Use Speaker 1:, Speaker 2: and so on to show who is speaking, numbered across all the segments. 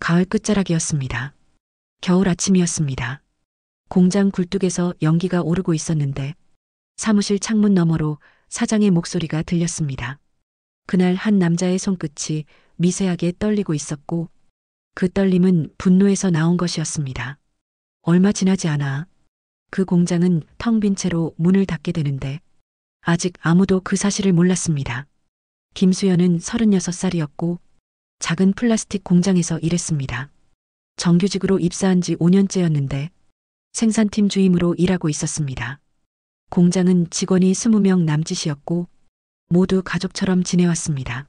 Speaker 1: 가을 끝자락이었습니다. 겨울 아침이었습니다. 공장 굴뚝에서 연기가 오르고 있었는데 사무실 창문 너머로 사장의 목소리가 들렸습니다. 그날 한 남자의 손끝이 미세하게 떨리고 있었고 그 떨림은 분노에서 나온 것이었습니다. 얼마 지나지 않아 그 공장은 텅 빈 채로 문을 닫게 되는데 아직 아무도 그 사실을 몰랐습니다. 김수연은 36살이었고 작은 플라스틱 공장에서 일했습니다. 정규직으로 입사한 지 5년째였는데 생산팀 주임으로 일하고 있었습니다. 공장은 직원이 20명 남짓이었고 모두 가족처럼 지내왔습니다.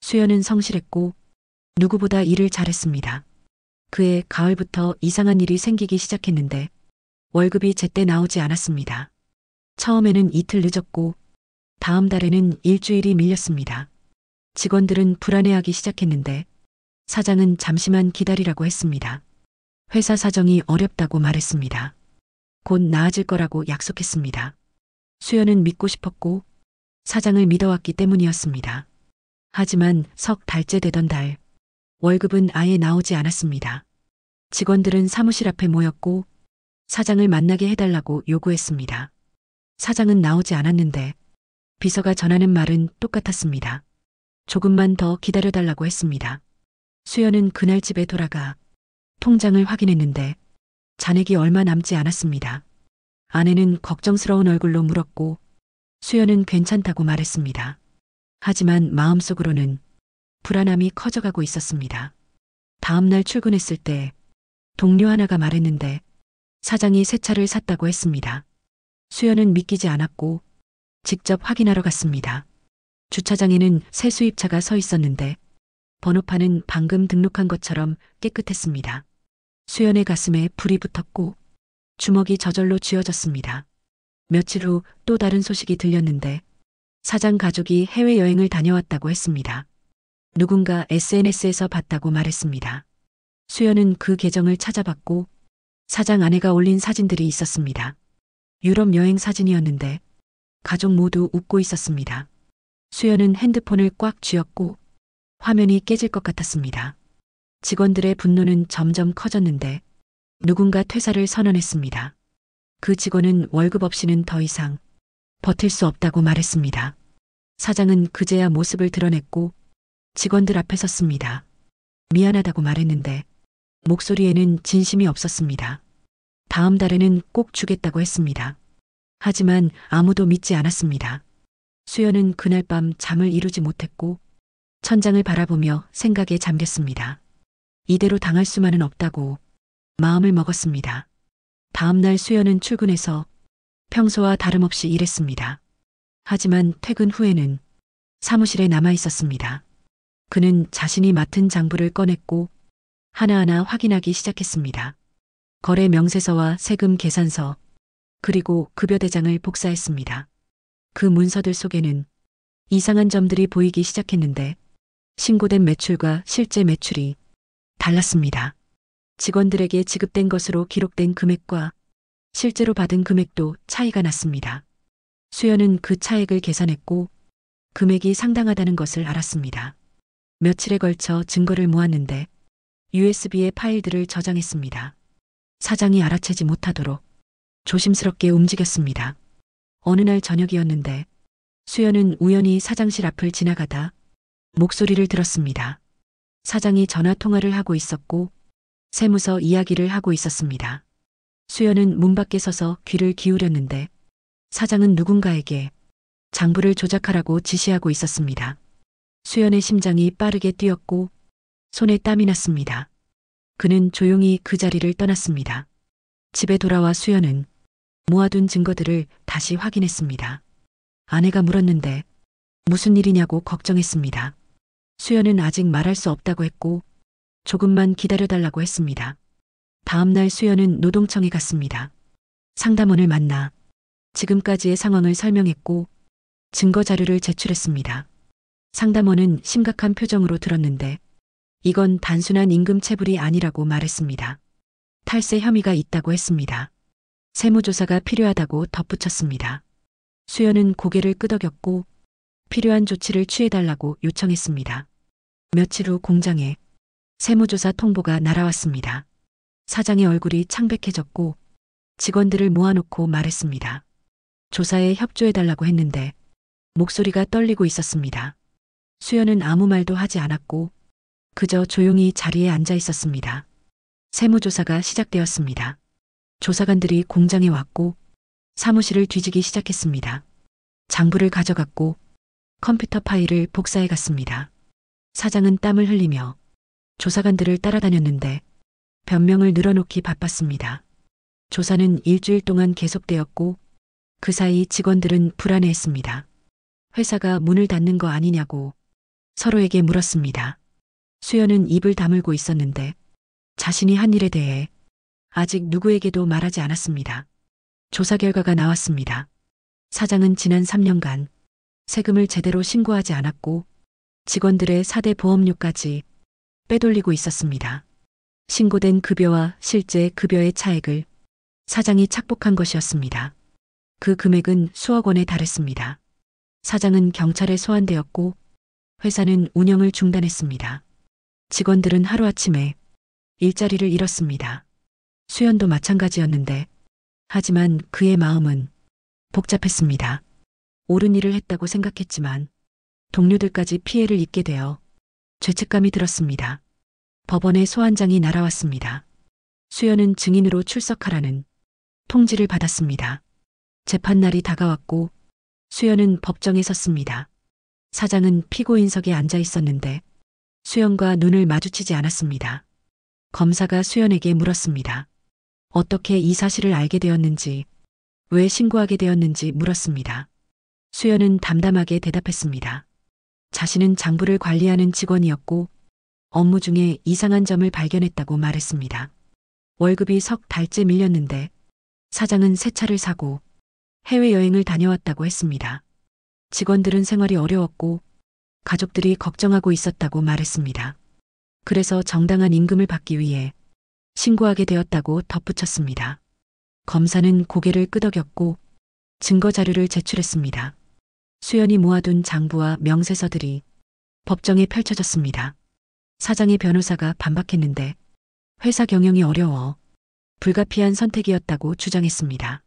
Speaker 1: 수연은 성실했고 누구보다 일을 잘했습니다. 그해 가을부터 이상한 일이 생기기 시작했는데 월급이 제때 나오지 않았습니다. 처음에는 이틀 늦었고 다음 달에는 일주일이 밀렸습니다. 직원들은 불안해하기 시작했는데 사장은 잠시만 기다리라고 했습니다. 회사 사정이 어렵다고 말했습니다. 곧 나아질 거라고 약속했습니다. 수연은 믿고 싶었고 사장을 믿어왔기 때문이었습니다. 하지만 석 달째 되던 달 월급은 아예 나오지 않았습니다. 직원들은 사무실 앞에 모였고 사장을 만나게 해달라고 요구했습니다. 사장은 나오지 않았는데 비서가 전하는 말은 똑같았습니다. 조금만 더 기다려달라고 했습니다. 수연은 그날 집에 돌아가 통장을 확인했는데 잔액이 얼마 남지 않았습니다. 아내는 걱정스러운 얼굴로 물었고 수연은 괜찮다고 말했습니다. 하지만 마음속으로는 불안함이 커져가고 있었습니다. 다음 날 출근했을 때 동료 하나가 말했는데 사장이 새 차를 샀다고 했습니다. 수연은 믿기지 않았고 직접 확인하러 갔습니다. 주차장에는 새 수입차가 서 있었는데 번호판은 방금 등록한 것처럼 깨끗했습니다. 수연의 가슴에 불이 붙었고 주먹이 저절로 쥐어졌습니다. 며칠 후 또 다른 소식이 들렸는데 사장 가족이 해외여행을 다녀왔다고 했습니다. 누군가 SNS에서 봤다고 말했습니다. 수연은 그 계정을 찾아봤고 사장 아내가 올린 사진들이 있었습니다. 유럽 여행 사진이었는데 가족 모두 웃고 있었습니다. 수연은 핸드폰을 꽉 쥐었고 화면이 깨질 것 같았습니다. 직원들의 분노는 점점 커졌는데 누군가 퇴사를 선언했습니다. 그 직원은 월급 없이는 더 이상 버틸 수 없다고 말했습니다. 사장은 그제야 모습을 드러냈고 직원들 앞에 섰습니다. 미안하다고 말했는데 목소리에는 진심이 없었습니다. 다음 달에는 꼭 주겠다고 했습니다. 하지만 아무도 믿지 않았습니다. 수연은 그날 밤 잠을 이루지 못했고 천장을 바라보며 생각에 잠겼습니다. 이대로 당할 수만은 없다고 마음을 먹었습니다. 다음 날 수연은 출근해서 평소와 다름없이 일했습니다. 하지만 퇴근 후에는 사무실에 남아 있었습니다. 그는 자신이 맡은 장부를 꺼냈고 하나하나 확인하기 시작했습니다. 거래 명세서와 세금 계산서, 그리고 급여대장을 복사했습니다. 그 문서들 속에는 이상한 점들이 보이기 시작했는데 신고된 매출과 실제 매출이 달랐습니다. 직원들에게 지급된 것으로 기록된 금액과 실제로 받은 금액도 차이가 났습니다. 수연은 그 차액을 계산했고 금액이 상당하다는 것을 알았습니다. 며칠에 걸쳐 증거를 모았는데 USB에 파일들을 저장했습니다. 사장이 알아채지 못하도록 조심스럽게 움직였습니다. 어느 날 저녁이었는데 수연은 우연히 사장실 앞을 지나가다 목소리를 들었습니다. 사장이 전화 통화를 하고 있었고 세무서 이야기를 하고 있었습니다. 수연은 문 밖에 서서 귀를 기울였는데 사장은 누군가에게 장부를 조작하라고 지시하고 있었습니다. 수연의 심장이 빠르게 뛰었고 손에 땀이 났습니다. 그는 조용히 그 자리를 떠났습니다. 집에 돌아와 수연은 모아둔 증거들을 다시 확인했습니다. 아내가 물었는데 무슨 일이냐고 걱정했습니다. 수연은 아직 말할 수 없다고 했고 조금만 기다려달라고 했습니다. 다음 날 수연은 노동청에 갔습니다. 상담원을 만나 지금까지의 상황을 설명했고 증거 자료를 제출했습니다. 상담원은 심각한 표정으로 들었는데 이건 단순한 임금 체불이 아니라고 말했습니다. 탈세 혐의가 있다고 했습니다. 세무조사가 필요하다고 덧붙였습니다. 수연은 고개를 끄덕였고 필요한 조치를 취해달라고 요청했습니다. 며칠 후 공장에 세무조사 통보가 날아왔습니다. 사장의 얼굴이 창백해졌고 직원들을 모아놓고 말했습니다. 조사에 협조해달라고 했는데 목소리가 떨리고 있었습니다. 수연은 아무 말도 하지 않았고 그저 조용히 자리에 앉아 있었습니다. 세무조사가 시작되었습니다. 조사관들이 공장에 왔고 사무실을 뒤지기 시작했습니다. 장부를 가져갔고 컴퓨터 파일을 복사해 갔습니다. 사장은 땀을 흘리며 조사관들을 따라다녔는데 변명을 늘어놓기 바빴습니다. 조사는 일주일 동안 계속되었고 그 사이 직원들은 불안해했습니다. 회사가 문을 닫는 거 아니냐고 서로에게 물었습니다. 수연은 입을 다물고 있었는데 자신이 한 일에 대해 아직 누구에게도 말하지 않았습니다. 조사 결과가 나왔습니다. 사장은 지난 3년간 세금을 제대로 신고하지 않았고 직원들의 4대 보험료까지 빼돌리고 있었습니다. 신고된 급여와 실제 급여의 차액을 사장이 착복한 것이었습니다. 그 금액은 수억 원에 달했습니다. 사장은 경찰에 소환되었고 회사는 운영을 중단했습니다. 직원들은 하루아침에 일자리를 잃었습니다. 수연도 마찬가지였는데 하지만 그의 마음은 복잡했습니다. 옳은 일을 했다고 생각했지만 동료들까지 피해를 입게 되어 죄책감이 들었습니다. 법원의 소환장이 날아왔습니다. 수연은 증인으로 출석하라는 통지를 받았습니다. 재판날이 다가왔고 수연은 법정에 섰습니다. 사장은 피고인석에 앉아 있었는데 수연과 눈을 마주치지 않았습니다. 검사가 수연에게 물었습니다. 어떻게 이 사실을 알게 되었는지, 왜 신고하게 되었는지 물었습니다. 수연은 담담하게 대답했습니다. 자신은 장부를 관리하는 직원이었고 업무 중에 이상한 점을 발견했다고 말했습니다. 월급이 석 달째 밀렸는데 사장은 새 차를 사고 해외여행을 다녀왔다고 했습니다. 직원들은 생활이 어려웠고 가족들이 걱정하고 있었다고 말했습니다. 그래서 정당한 임금을 받기 위해 신고하게 되었다고 덧붙였습니다. 검사는 고개를 끄덕였고 증거 자료를 제출했습니다. 수연이 모아둔 장부와 명세서들이 법정에 펼쳐졌습니다. 사장의 변호사가 반박했는데 회사 경영이 어려워 불가피한 선택이었다고 주장했습니다.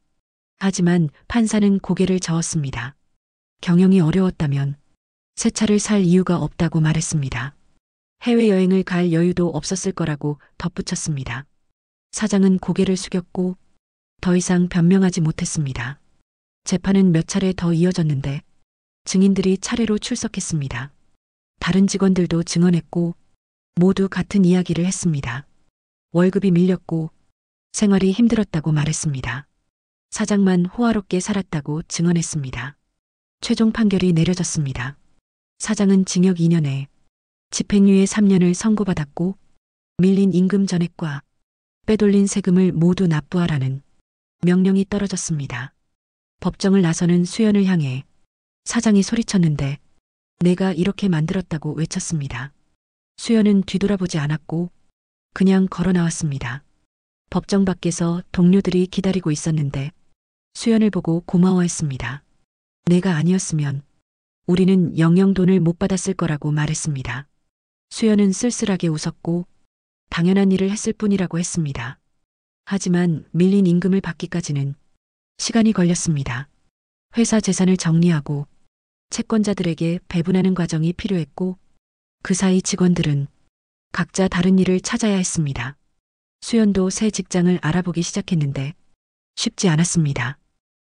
Speaker 1: 하지만 판사는 고개를 저었습니다. 경영이 어려웠다면 새 차를 살 이유가 없다고 말했습니다. 해외여행을 갈 여유도 없었을 거라고 덧붙였습니다. 사장은 고개를 숙였고 더 이상 변명하지 못했습니다. 재판은 몇 차례 더 이어졌는데 증인들이 차례로 출석했습니다. 다른 직원들도 증언했고 모두 같은 이야기를 했습니다. 월급이 밀렸고 생활이 힘들었다고 말했습니다. 사장만 호화롭게 살았다고 증언했습니다. 최종 판결이 내려졌습니다. 사장은 징역 2년에 집행유예 3년을 선고받았고 밀린 임금 전액과 빼돌린 세금을 모두 납부하라는 명령이 떨어졌습니다. 법정을 나서는 수연을 향해 사장이 소리쳤는데 내가 이렇게 만들었다고 외쳤습니다. 수연은 뒤돌아보지 않았고 그냥 걸어 나왔습니다. 법정 밖에서 동료들이 기다리고 있었는데 수연을 보고 고마워했습니다. 내가 아니었으면 우리는 영영 돈을 못 받았을 거라고 말했습니다. 수연은 쓸쓸하게 웃었고 당연한 일을 했을 뿐이라고 했습니다. 하지만 밀린 임금을 받기까지는 시간이 걸렸습니다. 회사 재산을 정리하고 채권자들에게 배분하는 과정이 필요했고 그 사이 직원들은 각자 다른 일을 찾아야 했습니다. 수연도 새 직장을 알아보기 시작했는데 쉽지 않았습니다.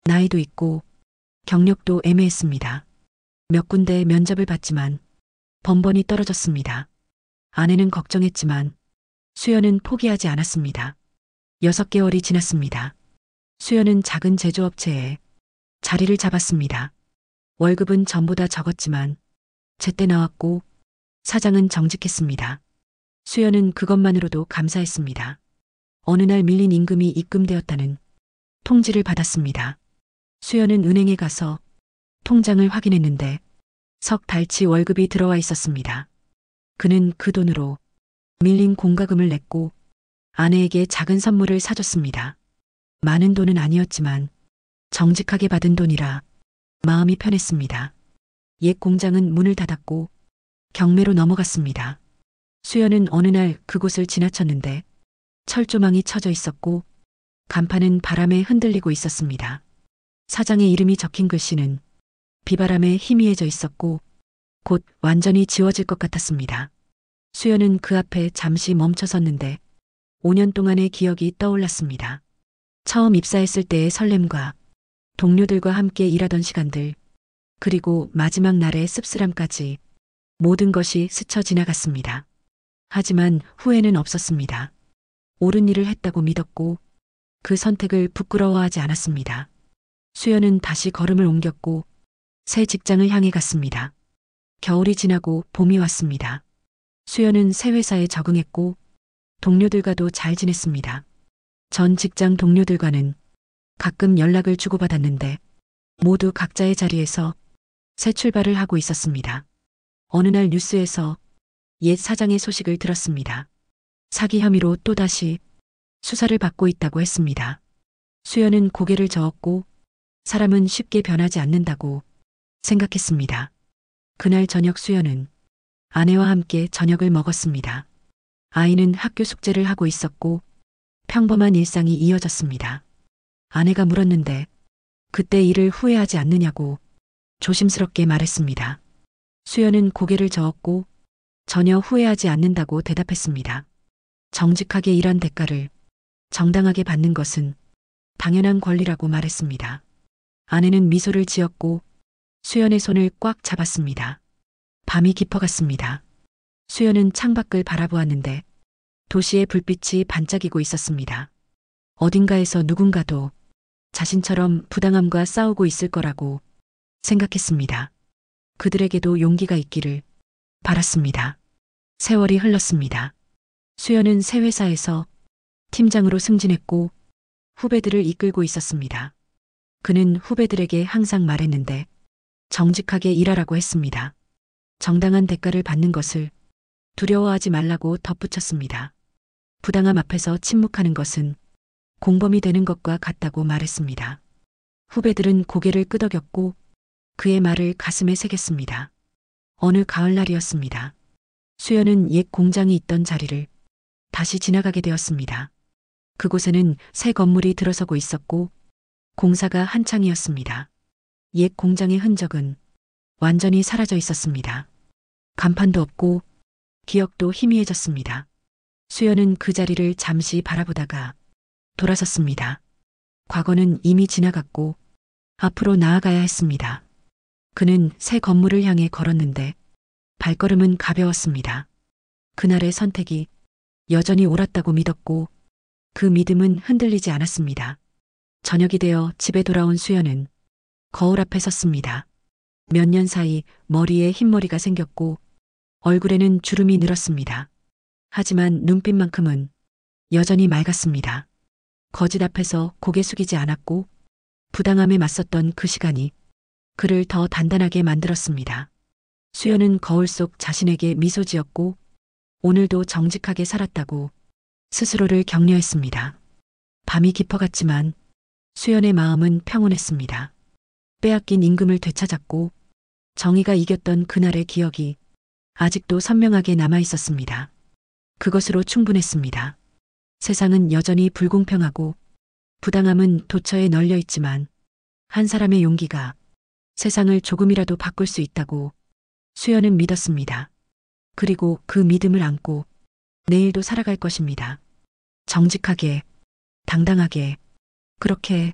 Speaker 1: 나이도 있고 경력도 애매했습니다. 몇 군데 면접을 봤지만 번번이 떨어졌습니다. 아내는 걱정했지만 수연은 포기하지 않았습니다. 6개월이 지났습니다. 수연은 작은 제조업체에 자리를 잡았습니다. 월급은 전보다 적었지만 제때 나왔고 사장은 정직했습니다. 수연은 그것만으로도 감사했습니다. 어느 날 밀린 임금이 입금되었다는 통지를 받았습니다. 수연은 은행에 가서 통장을 확인했는데 석 달치 월급이 들어와 있었습니다. 그는 그 돈으로 밀린 공과금을 냈고 아내에게 작은 선물을 사줬습니다. 많은 돈은 아니었지만 정직하게 받은 돈이라 마음이 편했습니다. 옛 공장은 문을 닫았고 경매로 넘어갔습니다. 수연은 어느 날 그곳을 지나쳤는데 철조망이 쳐져 있었고 간판은 바람에 흔들리고 있었습니다. 사장의 이름이 적힌 글씨는 비바람에 희미해져 있었고 곧 완전히 지워질 것 같았습니다. 수연은 그 앞에 잠시 멈춰 섰는데 5년 동안의 기억이 떠올랐습니다. 처음 입사했을 때의 설렘과 동료들과 함께 일하던 시간들, 그리고 마지막 날의 씁쓸함까지 모든 것이 스쳐 지나갔습니다. 하지만 후회는 없었습니다. 옳은 일을 했다고 믿었고 그 선택을 부끄러워하지 않았습니다. 수연은 다시 걸음을 옮겼고 새 직장을 향해 갔습니다. 겨울이 지나고 봄이 왔습니다. 수연은 새 회사에 적응했고 동료들과도 잘 지냈습니다. 전 직장 동료들과는 가끔 연락을 주고받았는데 모두 각자의 자리에서 새 출발을 하고 있었습니다. 어느 날 뉴스에서 옛 사장의 소식을 들었습니다. 사기 혐의로 또다시 수사를 받고 있다고 했습니다. 수연은 고개를 저었고 사람은 쉽게 변하지 않는다고 생각했습니다. 그날 저녁 수연은 아내와 함께 저녁을 먹었습니다. 아이는 학교 숙제를 하고 있었고 평범한 일상이 이어졌습니다. 아내가 물었는데 그때 일을 후회하지 않느냐고 조심스럽게 말했습니다. 수연은 고개를 저었고 전혀 후회하지 않는다고 대답했습니다. 정직하게 일한 대가를 정당하게 받는 것은 당연한 권리라고 말했습니다. 아내는 미소를 지었고 수연의 손을 꽉 잡았습니다. 밤이 깊어갔습니다. 수연은 창밖을 바라보았는데 도시의 불빛이 반짝이고 있었습니다. 어딘가에서 누군가도 자신처럼 부당함과 싸우고 있을 거라고 생각했습니다. 그들에게도 용기가 있기를 바랐습니다. 세월이 흘렀습니다. 수연은 새 회사에서 팀장으로 승진했고 후배들을 이끌고 있었습니다. 그는 후배들에게 항상 말했는데 정직하게 일하라고 했습니다. 정당한 대가를 받는 것을 두려워하지 말라고 덧붙였습니다. 부당함 앞에서 침묵하는 것은 공범이 되는 것과 같다고 말했습니다. 후배들은 고개를 끄덕였고 그의 말을 가슴에 새겼습니다. 어느 가을날이었습니다. 수연은 옛 공장이 있던 자리를 다시 지나가게 되었습니다. 그곳에는 새 건물이 들어서고 있었고 공사가 한창이었습니다. 옛 공장의 흔적은 완전히 사라져 있었습니다. 간판도 없고 기억도 희미해졌습니다. 수연은 그 자리를 잠시 바라보다가 돌아섰습니다. 과거는 이미 지나갔고 앞으로 나아가야 했습니다. 그는 새 건물을 향해 걸었는데 발걸음은 가벼웠습니다. 그날의 선택이 여전히 옳았다고 믿었고 그 믿음은 흔들리지 않았습니다. 저녁이 되어 집에 돌아온 수연은 거울 앞에 섰습니다. 몇 년 사이 머리에 흰머리가 생겼고 얼굴에는 주름이 늘었습니다. 하지만 눈빛만큼은 여전히 맑았습니다. 거짓 앞에서 고개 숙이지 않았고 부당함에 맞섰던 그 시간이 그를 더 단단하게 만들었습니다. 수연은 거울 속 자신에게 미소 지었고 오늘도 정직하게 살았다고 스스로를 격려했습니다. 밤이 깊어갔지만 수연의 마음은 평온했습니다. 빼앗긴 임금을 되찾았고 정의가 이겼던 그날의 기억이 아직도 선명하게 남아 있었습니다. 그것으로 충분했습니다. 세상은 여전히 불공평하고 부당함은 도처에 널려 있지만 한 사람의 용기가 세상을 조금이라도 바꿀 수 있다고 수연은 믿었습니다. 그리고 그 믿음을 안고 내일도 살아갈 것입니다. 정직하게, 당당하게, 그렇게.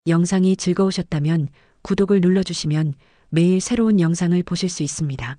Speaker 1: 영상이 즐거우셨다면 구독을 눌러주시면 매일 새로운 영상을 보실 수 있습니다.